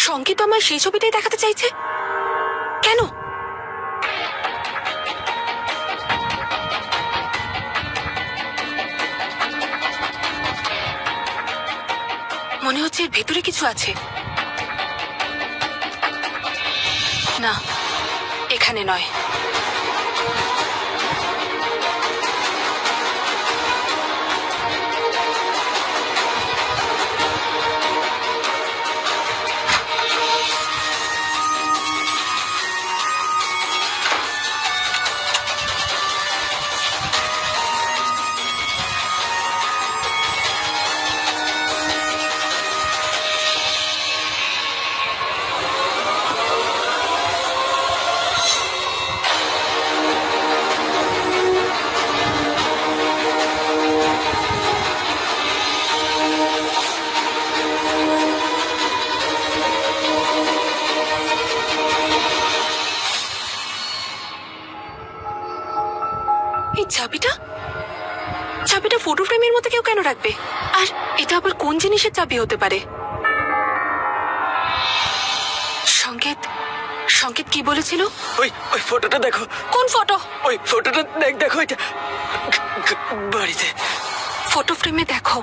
সংকেত আমায় সেই ছবিটাই দেখাতে চাইছে কেন? মনে হচ্ছে এর ভেতরে কিছু আছে। না, এখানে নয়। চাবিটা ফটো ফ্রেমের মধ্যে কেউ কেন রাখবে? আর এটা আবার কোন জিনিসের চাবি হতে পারে? সংকেত সংকেত কি বলেছিল? ওই ফটোটা দেখো। কোন ফটো? ওই ফটোটা দেখো, এটা বাড়িতে ফটো ফ্রেমে দেখো।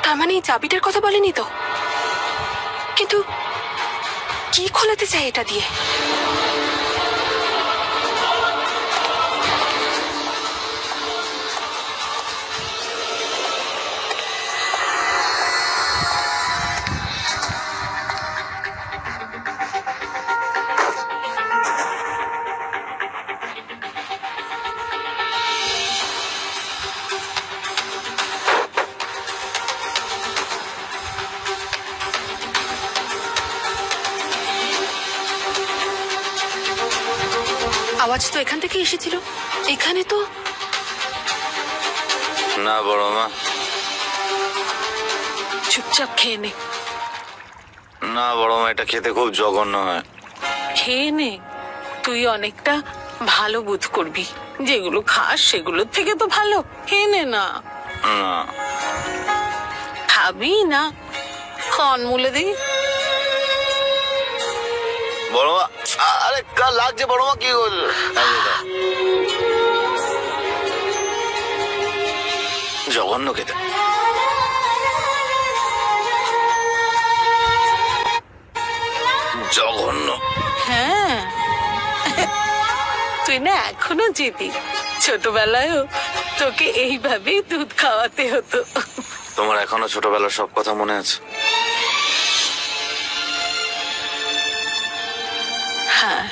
তার মানে এই চাবিটার কথা বলেনি তো? কিন্তু কি খোলাতে চাই এটা দিয়ে? আওয়াজ তো এখান থেকে এসেছিল। এখানে তো না বড় মা, চুপচাপ খেয়ে নে। না বড় মা, এটা খেতে খুব জঘন্য হয়। খেয়ে নে, তুই অনেকটা ভালো বোধ করবি। যেগুলো খাস সেগুলোর থেকে তো ভালো। খেয়ে নে না। না খাবি না? খন মুলে দিই। বড় মা, আরে কাল লাগছে বড় মা, কি করলো? জঘন্য খেতে। জঘন্য। হ্যাঁ, তুই না এখনো জেদি। ছোটবেলায়ও তোকে এইভাবেই দুধ খাওয়াতে হতো। তোমার এখনো ছোটবেলার সব কথা মনে আছে? হ্যাঁ,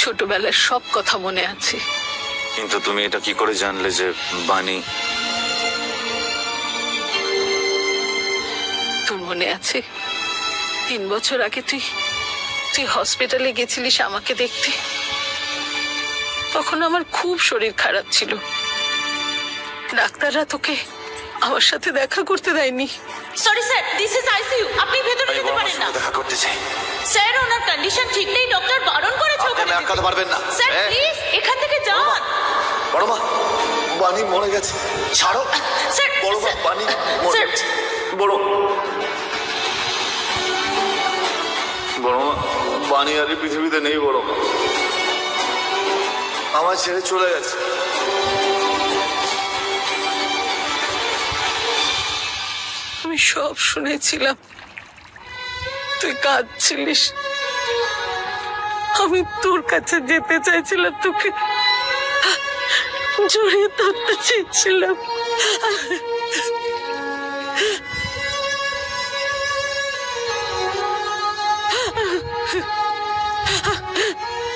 ছোটবেলার সব কথা মনে আছে। কিন্তু তুমি এটা কি করে জানলে যে বানি? তোর মনে আছে 3 বছর আগে তুই হসপিটালে গেছিলিস আমাকে দেখতে? তখন আমার খুব শরীর খারাপ ছিল। ডাক্তাররা তোকে আমার সাথে দেখা করতে দেয়নি। Sorry sir, this is ICU. আপনি ভেতরে যেতে পারেন না। দেখা করতে চাই স্যার, ওনার কন্ডিশন ঠিক নেই। ডক্টর বারণ করেছে ওখানে যেতে। আটকাতে পারবেন না। স্যার প্লিজ এখান থেকে যান। বড় মা, বানি মরে গেছে। ছাড়ো। স্যার বড় মা, বানি মরে স্যার গেছে। বড় বড় মা, বানি আর এই পৃথিবীতে নেই। বড় মা আমার ছেড়ে চলে গেছে। আমি সব শুনেছিলাম। তুই কাঁদছিলিস। আমি তোর কাছে যেতে চাইছিলাম, তোকে জড়িয়ে ধরতে চেয়েছিলাম।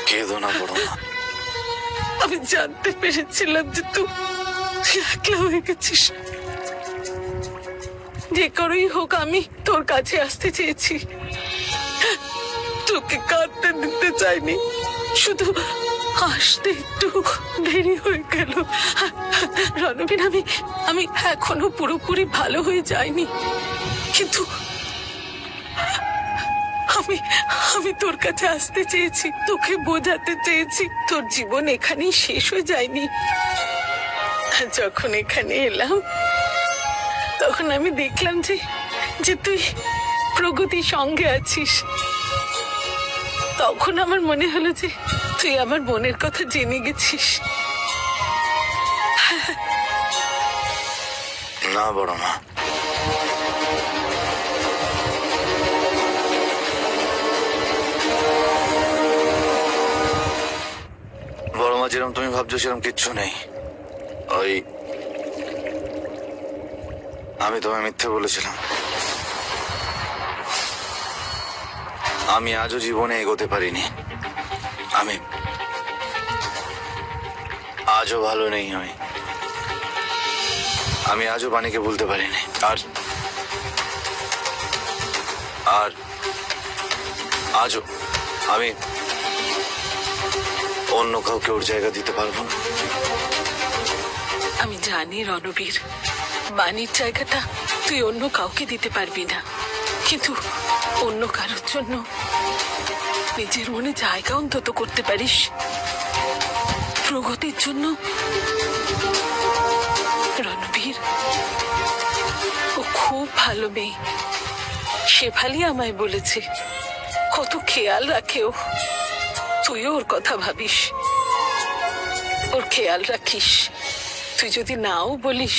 কেঁদো না বড় মা। আমি জানতে পেরেছিলাম যে তুই একলা হয়ে গেছিস। যে করেই হোক আমি তোর কাছে আসতে চেয়েছি। তোকে কাঁদতে দিতে চাইনি, শুধু আসতে একটু দেরি হয়ে গেল। রণবীর, আমি এখনো পুরোপুরি ভালো হয়ে যাইনি, কিন্তু আমি তোর কাছে আসতে চেয়েছি, তোকে বোঝাতে চেয়েছি তোর জীবন এখানেই শেষ হয়ে যায়নি। যখন এখানে এলাম তখন আমি দেখলাম যে প্রগতির সঙ্গে আছিস। তখন আমার মনে হলো যে তুই আমার বোনের কথা জেনে গেছিস। না বড় মা, বড় মা যেরকম তুমি ভাবছো সেরকম কিচ্ছু নেই। ওই আমি তোমায় মিথ্যে বলেছিলাম। আমি আজও জীবনে এগোতে পারিনি। আমি আজও ভালো নেই। আমি আজও বাণীকে ভুলতে পারিনি। আর আর আজও আমি অন্য কাউকে ওর জায়গা দিতে পারবো না। আমি জানি রণবীর, বাণীর জায়গাটা তুই অন্য কাউকে দিতে পারবি না, কিন্তু অন্য কারোর জন্য নিজের মনে জায়গা অন্তত করতে পারিস। প্রগতির জন্য। রণবীর ও খুব ভালো মেয়ে, শেফালি আমায় বলেছে কত খেয়াল রাখে ও। তুইও ওর কথা ভাবিস, ওর খেয়াল রাখিস। তুই যদি নাও বলিস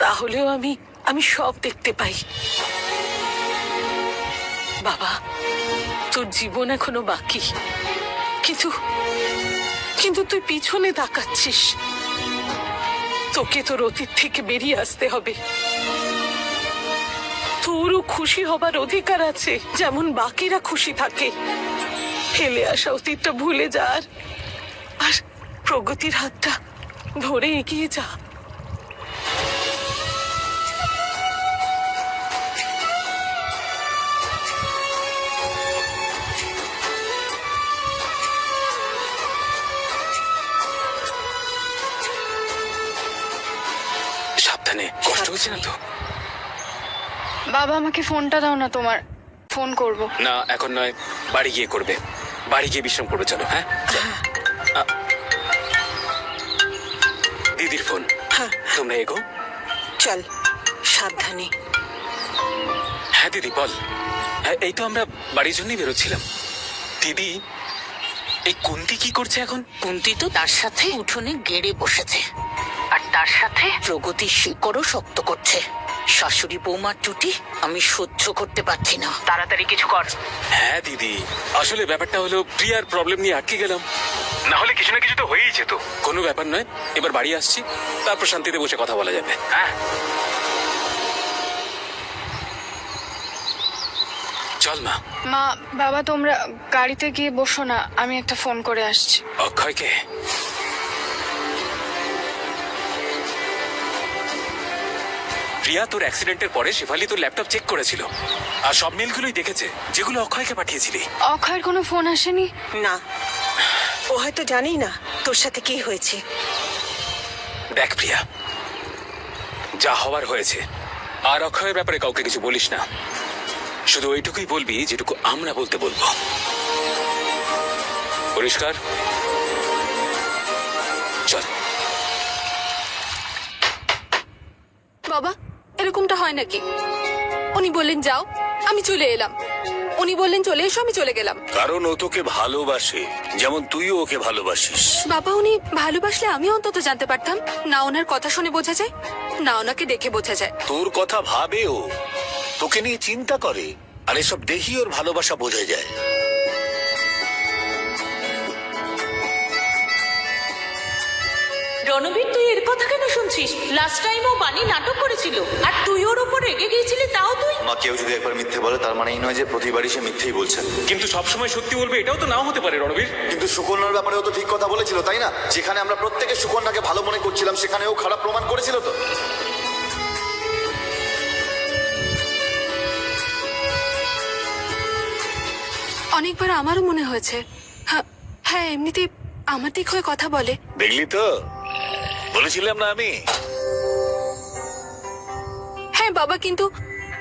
তাহলেও আমি সব দেখতে পাই। বাবা, তোর জীবন এখনো বাকি, কিন্তু তুই পিছনে তাকাচ্ছিস। তোকে তোর অতীত থেকে বেরিয়ে আসতে হবে। তোরও খুশি হবার অধিকার আছে, যেমন বাকিরা খুশি থাকে। ফেলে আসা অতীতটা ভুলে যা, আর প্রগতির হাতটা ধরে এগিয়ে যা। সাবধানে, কষ্ট হচ্ছে না তো? বাবা আমাকে ফোনটা দাও না, তোমার ফোন করব। না এখন নয়, বাড়ি গিয়ে করবে। বাড়ি গিয়ে বিশ্রাম করবে, চলো। হ্যাঁ দিদির ফোন। তোমরা এগো। চল, সাবধানে। হ্যাঁ দিদি বল। হ্যাঁ এই তো আমরা বাড়ির জন্যই বেরোচ্ছিলাম। দিদি, এই কুন্তি কি করছে এখন? কুন্তি তো তার সাথে উঠোনে গেড়ে বসেছে, আর তার সাথে প্রগতির শিকড়ও শক্ত করছে। শাশুড়ি বৌমার টুটি আমি সহ্য করতে পারছি না। তাড়াতাড়ি কিছু কর। হ্যাঁ দিদি, আসলে ব্যাপারটা হলো প্রিয়ার প্রবলেম নিয়ে আটকে গেলাম। না হলে কিছু না কিছু তো হয়েই যেত। কোনো ব্যাপার নয়, এবার বাড়ি আসছি, তারপর শান্তিতে বসে কথা বলা যাবে। হ্যাঁ চল মা। মা, বাবা তোমরা গাড়িতে গিয়ে বসো না, আমি একটা ফোন করে আসছি। অক্ষয়কে? প্রিয়া, তোর অ্যাক্সিডেন্টের পরে শেফালি তোর ল্যাপটপ চেক করেছিল আর সব মেলগুলোই দেখেছে যেগুলো অক্ষয়কে পাঠিয়েছিলি। অক্ষয়ের কোনো ফোন আসেনি? না, ও হয়তো জানেই না তোর সাথে কি হয়েছে। দেখ প্রিয়া, যা হওয়ার হয়েছে, আর অক্ষয়ের ব্যাপারে কাউকে কিছু বলিস না। শুধু ওইটুকুই বলবি যেটুকু আমরা বলতে বলবো। পরিষ্কার? চল। বাবা, এরকমটা হয় নাকি? উনি বললেন যাও, আমি চলে এলাম। উনি বললেন চলে এসো, আমি চলে গেলাম। কারণ ও তোকে ভালোবাসে, যেমন তুইও ওকে ভালোবাসিস। বাবা, উনি ভালোবাসলে আমি অন্তত জানতে পারতাম। না ওনার কথা শুনে বোঝা যায়, না ওনাকে দেখে বোঝা যায়। তোর কথা ভাবে ও, তোকে নিয়ে চিন্তা করে, আর এসব দেখি ওর ভালোবাসা বোঝা যায়। রণবীর, তুই এর কথা কেন শুনছিস? লাস্ট টাইম ও বাণী নাটক করেছিল, আর তুই ওর উপর রেগে গিয়েছিলি, তাও তুই। মা, কেউ যদি একবার মিথ্যে বলে তার মানে এই নয় যে প্রতিবারই সে মিথ্যেই বলছেন। কিন্তু সবসময় সত্যি বলবে এটাও তো নাও হতে পারে রণবীর। কিন্তু সুকন্যার ব্যাপারেও তো ঠিক কথা বলেছিল, তাই না? যেখানে আমরা প্রত্যেকে সুকন্যাকে ভালো মনে করছিলাম সেখানেও খারাপ প্রমাণ করেছিল তো। অনেকবার আমারও মনে হয়েছে। হ্যাঁ, এমনিতে আমার দিক হয়ে কথা বলে। দেখলি তো, বলেছিলাম না আমি। হ্যাঁ বাবা, কিন্তু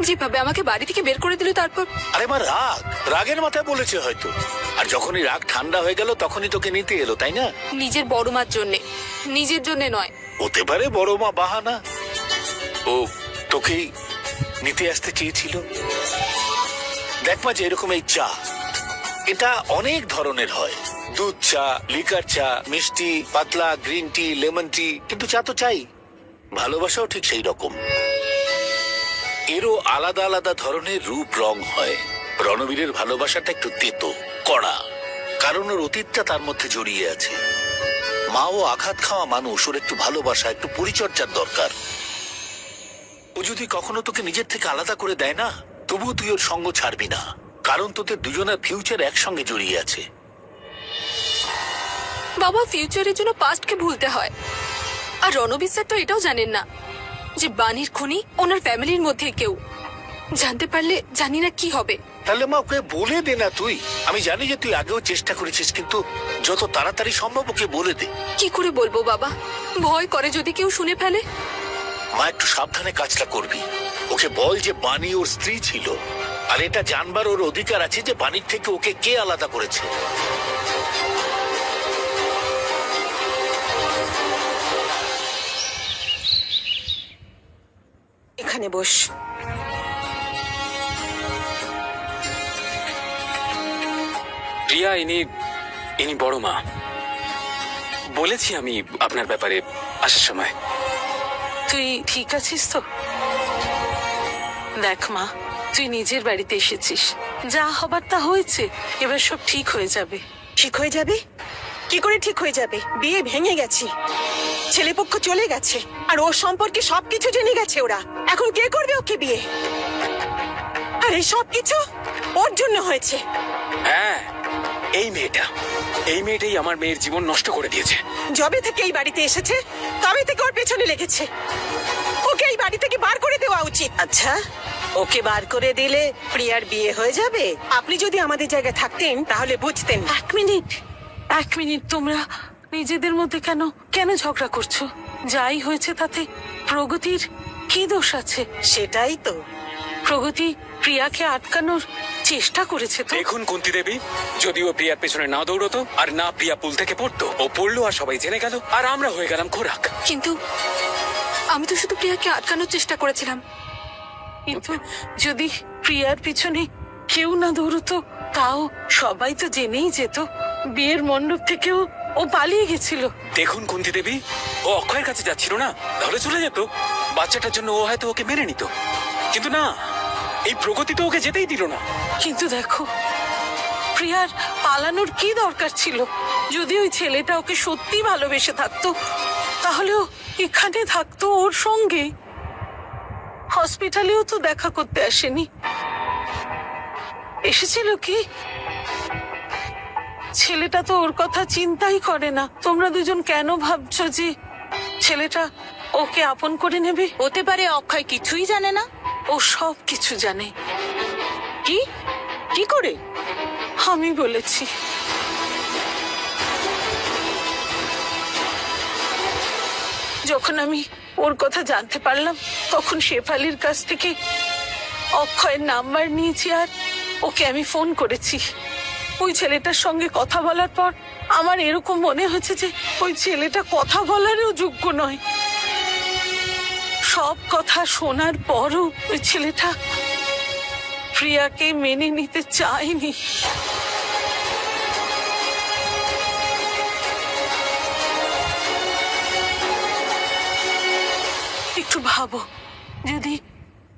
যেভাবে আমাকে বাড়ি থেকে বের করে দিল তারপর। আরে মা, রাগের মাথায় বলেছে হয়তো, আর যখনই রাগ ঠান্ডা হয়ে গেল তখনই তোকে নিতে এলো, তাই না? নিজের বড় মার জন্যে, নিজের জন্য নয়। হতে পারে বড় মা বাহানা। ও তোকেই নিতে আসতে চেয়েছিল। দেখ মা, যে এরকম এই চা, এটা অনেক ধরনের হয়। দুধ চা, লিকার চা, মিষ্টি, পাতলা, গ্রিন টি, লেমন টি, কিন্তু চা তো চাই। ভালোবাসাও ঠিক সেই রকম। এরও আলাদা আলাদা ধরনের রূপ রং হয়। রণবীরের ভালোবাসাটা একটু তেতো, কড়া, কারণ ওর অতীতটা তার মধ্যে জড়িয়ে আছে। মা ও আঘাত খাওয়া মানুষ, ওর একটু ভালোবাসা, একটু পরিচর্যার দরকার। ও যদি কখনো তোকে নিজের থেকে আলাদা করে দেয় না, তবুও তুই ওর সঙ্গ ছাড়বি না, কারণ তোদের দুজনের ফিউচার একসঙ্গে জড়িয়ে আছে। বাবা, ফিউচারের জন্য পাস্টকে ভুলতে হয়। আর রণবীর স্যার তো এটাও জানেন না যে বাণীর খুনি ওনার ফ্যামিলির মধ্যে কেউ। জানতে পারলে জানি না কি হবে। তাহলে মা ওকে বলে দে না তুই। আমি জানি যে তুই আগেও চেষ্টা করেছিস, কিন্তু যত তাড়াতাড়ি সম্ভব ওকে বলে দে। কি করে বলবো বাবা? ভয় করে যদি কেউ শুনে ফেলে। মা, একটু সাবধানে কাজটা করবি। ওকে বল যে বাণী ওর স্ত্রী ছিল, আর এটা জানবার ওর অধিকার আছে যে বাণীর থেকে ওকে কে আলাদা করেছে। এখানে বস। প্রিয়া, ইনি বড় মা। বলেছি আমি আপনার ব্যাপারে আসার সময়। তুই ঠিক আছিস তো? দেখ মা, তুই নিজের বাড়িতে এসেছিস, যা হবার তা হয়েছে, এবার সব ঠিক হয়ে যাবে। ঠিক হয়ে যাবে? কি করে ঠিক হয়ে যাবে? বিয়ে ভেঙে গেছে, ছেলেপক্ষ চলে গেছে, আর ওর সম্পর্কে সবকিছু জেনে গেছে ওরা। এখন কে করবে ওকে বিয়ে? আর এই সবকিছু ওর জন্য হয়েছে। হ্যাঁ, এই মেয়েটাই আমার মেয়ের জীবন নষ্ট করে দিয়েছে। যবে থেকে এই বাড়িতে এসেছে তবে থেকে ওর পেছনে লেগেছে। ওকে এই বাড়ি থেকে বার করে দেওয়া উচিত। আচ্ছা, ওকে বার করে দিলে প্রিয়ার বিয়ে হয়ে যাবে? আপনি যদি আমাদের জায়গায় থাকতেন তাহলে বুঝতেন। এক মিনিট, তোমরা নিজেদের মধ্যে কেন ঝগড়া করছো? যাই হয়েছে তাতে প্রগতির কি দোষ আছে? সেটাই তো। প্রগতি প্রিয়াকে আটকানোর চেষ্টা করেছে তো। দেখুন কুন্তি দেবী, যদি ও প্রিয়ার পেছনে না দৌড়তো, আর না প্রিয়া পুল থেকে পড়তো, ও পড়লো আর সবাই জেনে গেল, আর আমরা হয়ে গেলাম খোরাক। কিন্তু আমি তো শুধু প্রিয়াকে আটকানোর চেষ্টা করেছিলাম। কিন্তু যদি প্রিয়ার পিছনে কেউ না দৌড়তো, তাও সবাই তো জেনেই যেত। বিয়ের মণ্ডপ থেকেও ও পালিয়ে গেছিল। দেখুন কুন্তি দেবী, ও অক্ষয়ের কাছে যাচ্ছিল না, তাহলে চলে যেত। বাচ্চাটার জন্য ও হয়তো ওকে মেনে নিত, কিন্তু না, এই প্রগতি তো ওকে যেতেই দিল না। কিন্তু দেখো, প্রিয়ার পালানোর কি দরকার ছিল? যদি ওই ছেলেটা ওকে সত্যি ভালোবেসে থাকতো, তাহলেও এখানে থাকতো ওর সঙ্গে। হসপিটালেও তো দেখা করতে আসেনি। এসেছিল কি? ছেলেটা তো ওর কথা চিন্তাই করে না। তোমরা দুজন কেন ভাবছো যে ছেলেটা ওকে আপন করে নেবে? হতে পারে অক্ষয় কিছুই জানে না। ও সব কিছু জানে। কি কি করে? আমি বলেছি। যখন আমি ওর কথা জানতে পারলাম, তখন শেফালির কাছ থেকে অক্ষয়ের নাম্বার নিয়েছি, আর ওকে আমি ফোন করেছি। ওই ছেলেটার সঙ্গে কথা বলার পর আমার এরকম মনে হচ্ছে যে ওই ছেলেটা কথা বলারও যোগ্য নয়। সব কথা শোনার পরও ওই ছেলেটা প্রিয়াকে মেনে নিতে চায়নি। একটু ভাবো, যদি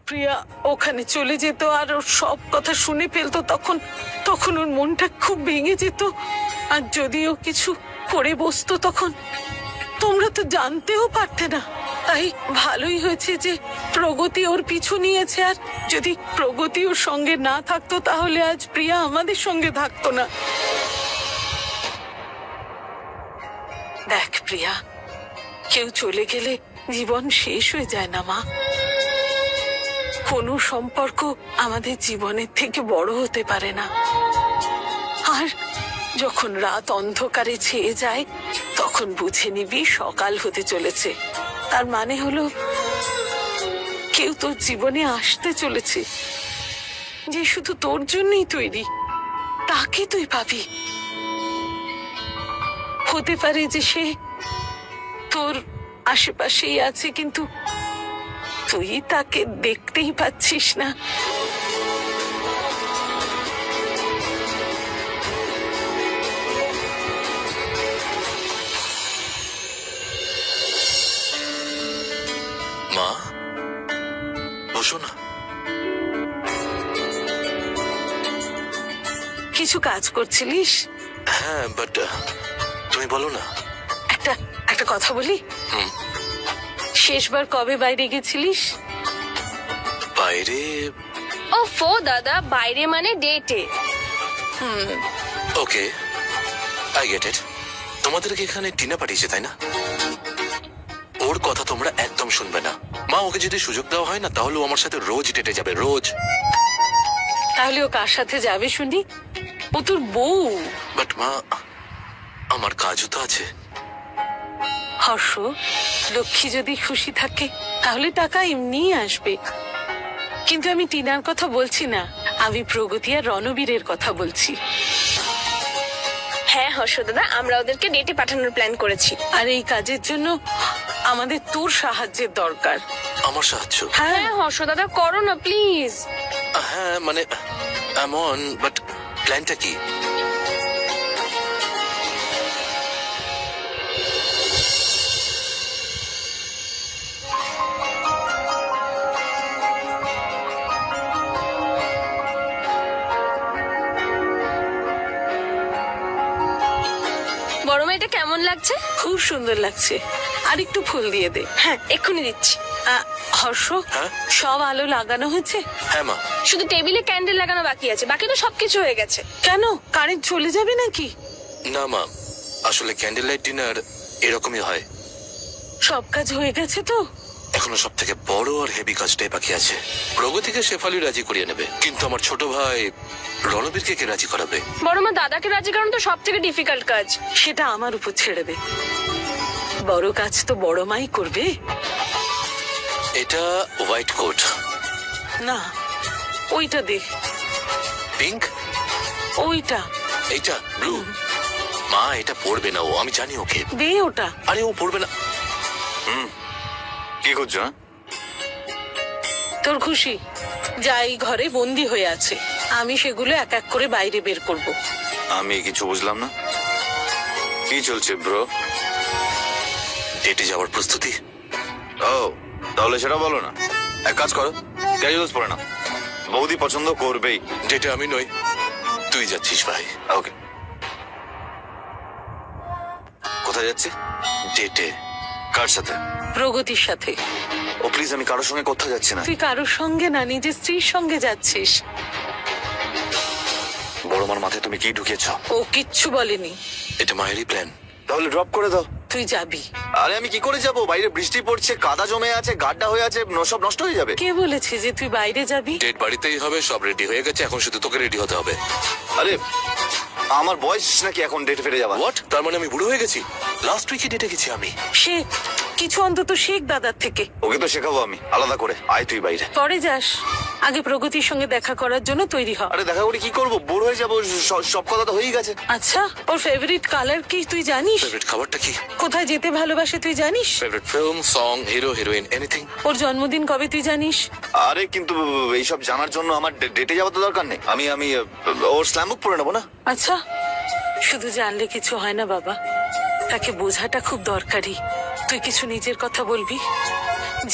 প্রিয়া ওখানে চলে যেত আর ওর সব কথা শুনে ফেলতো, তখন ওর মনটা খুব ভেঙে যেত। আর যদিও কিছু করে বসতো, তখন তোমরা তো জানতেও পারতে না। তাই ভালোই হয়েছে যে প্রগতি ওর পিছু নিয়েছে। আর যদি প্রগতি ওর সঙ্গে না থাকতো, তাহলে আজ প্রিয়া আমাদের সঙ্গে থাকতো না। দেখ প্রিয়া, কেউ চলে গেলে জীবন শেষ হয়ে যায় না মা। কোনো সম্পর্ক আমাদের জীবনের থেকে বড় হতে পারে না। আর যখন রাত অন্ধকারে ছেয়ে যায়, তখন বুঝে নিবি সকাল হতে চলেছে। তার মানে হলো কেউ তোর জীবনে আসতে চলেছে, যে শুধু তোর জন্যই তৈরি। তাকে তুই পাবি। হতে পারে যে সে তোর আশেপাশেই আছে, কিন্তু তুই তাকে দেখতেই পাচ্ছিস না। মা বসো না। কিছু কাজ করছিলিস? হ্যাঁ বাট তুমি বলো না। একটা একটা কথা বলি। হুম। শেষবার কবে বাইরে গেছিলিস? বাইরে? ও ফো দাদা, বাইরে মানে ডেটে। Okay I get it. তোমাদেরকে এখানে টিনা পাঠিয়েছে তাই না? ওর কথা তোমরা একদম শুনবে না। মা, ওকে যদি সুযোগ দেওয়া হয় না তাহলে ও আমার সাথে রোজ ডেটে যাবে, রোজ। তাহলে ও কার সাথে যাবে শুনি? ও তোর বউ। বাট মা, আমার কাজও তো আছে। হর্ষ, লক্ষ্মী যদি খুশি থাকে তাহলে টাকা এমনিই আসবে। কিন্তু আমি টিনার কথা বলছি না, আমি প্রগতি আর রণবীরের কথা বলছি। হ্যাঁ হর্ষ দাদা, আমরা ওদেরকে ডেটে পাঠানোর প্ল্যান করেছি। আর এই কাজের জন্য আমাদের তোর সাহায্যের দরকার। আমার সাহায্য? হ্যাঁ, হর্ষ দাদা, করো না প্লিজ। হ্যাঁ মানে এমন, বাট প্ল্যানটা কি? বড় মেয়েটা কেমন লাগছে? খুব সুন্দর লাগছে। আর একটু ফুল দিয়ে দে। হ্যাঁ, এক্ষুনি দিচ্ছি। হর্ষ, হ্যাঁ? সব আলো লাগানো হয়েছে? হ্যাঁ মা। শুধু টেবিলে ক্যান্ডেল লাগানো বাকি আছে, বাকি তো সবকিছু হয়ে গেছে। কেন, কারেন্ট চলে যাবে নাকি? না মা, আসলে ক্যান্ডেল লাইট ডিনার এরকমই হয়। সব কাজ হয়ে গেছে তো? এখনো সব থেকে বড় আর হেভি কাজটাই বাকি আছে। প্রগতিকে শেফালি রাজি করিয়ে নেবে, কিন্তু আমার ছোট ভাই রণবীরকে কে রাজি করাবে? বড় মা দাদাকে রাজি করানো তো সব থেকে ডিফিকাল্ট কাজ। সেটা আমার উপর ছেড়ে দে। বড় কাজ তো বড় মাই করবে। এটা হোয়াইট কোট। না, ওইটা দে। পিঙ্ক? ওইটা। এইটা ব্লু? মা, এটা পড়বে না ও, আমি জানি ওকে। দে ওটা। আরে ও পড়বে না। কি করছো? হ্যাঁ? তোর খুশি যা এই ঘরে বন্দি হয়ে আছে, আমি সেগুলো এক এক করে বাইরে বের করব। আমি কিছু বুঝলাম না, কি চলছে ব্রো? ডেটে যাওয়ার প্রস্তুতি। ও, তাহলে সেটা বলো না। এক কাজ করো, ক্যাজুয়ালস পরে না, বৌদি পছন্দ করবেই। ডেটে আমি নই, তুই যাচ্ছিস ভাই। ওকে, কোথায় যাচ্ছি? ডেটে। কার সাথে? প্রগতির সাথে। ও প্লিজ, আমি কারোর সঙ্গে কোথাও যাচ্ছি না। তুই কারোর সঙ্গে না, নিজের স্ত্রীর সঙ্গে যাচ্ছিস। বড় মার মাথায় তুমি কি ঢুকিয়েছো? ও কিচ্ছু বলেনি। এটা মায়েরই প্ল্যান। তাহলে ড্রপ করে দাও। তুই যাবি? আরে আমি কি করে যাব? বাইরে বৃষ্টি পড়ছে, কাদা জমে আছে, গাড্ডা হয়ে আছে, সব নষ্ট হয়ে যাবে। কে বলেছে যে তুই বাইরে যাবি? ডেট বাড়িতেই হবে, সব রেডি হয়ে গেছে, এখন শুধু তোকে রেডি হতে হবে। আরে আমার বয়স নাকি এখন ডেট ফেরে যাওয়া? হোয়াট? তার মানে আমি বুড়ো হয়ে গেছি? লাস্ট উইকে ডেটে গেছি আমি। শেখ, কিছু অন্তত শেখ দাদার থেকে। ওকে তো শেখাবো আমি আলাদা করে। আয় তুই বাইরে। পরে যাস, আগে প্রগতির সঙ্গে দেখা করার জন্য তৈরি হ। আরে দেখা করে কি করবো? বোর হয়ে যাবো, সব কথা তো হয়েই গেছে। আচ্ছা, ওর ফেভারিট কালার কি তুই জানিস? ফেভারিট খাবারটা কি? কোথায় যেতে ভালোবাসে তুই জানিস? Favourite film, song, hero, heroine, anything? ওর জন্মদিন কবে তুই জানিস? আরে কিন্তু এইসব জানার জন্য আমার ডেটে যাওয়া তো দরকার নেই। আমি ওর স্ল্যাম বুক পরে নেবো না? আচ্ছা, শুধু জানলে কিছু হয় না বাবা, তাকে বোঝাটা খুব দরকারি। তুই কিছু নিজের কথা বলবি,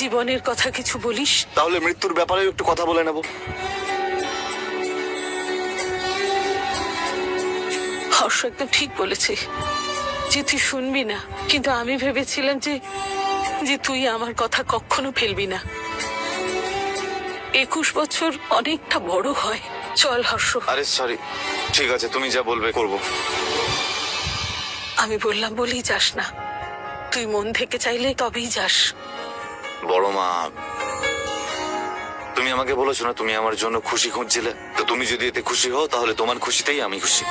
জীবনের কথা কিছু বলিস। তাহলে মৃত্যুর ব্যাপারে একটু কথা বলে নেবো। হর্ষ একদম ঠিক বলেছে যে তুই শুনবি না, কিন্তু আমি ভেবেছিলাম যে তুই আমার কথা কখনো ফেলবি না। 21 বছর অনেকটা বড় হয়। চল হর্ষ। আরে সরি, ঠিক আছে, তুমি যা বলবে করবো। আমি বললাম বলেই যাস না, তুই মন থেকে চাইলে তবেই যাস। বড় মা, তুমি আমাকে বলেছো না তুমি আমার জন্য খুশি খুঁজছিলে, তো তুমি যদি এতে খুশি হও তাহলে তোমার খুশিতেই আমি খুশি।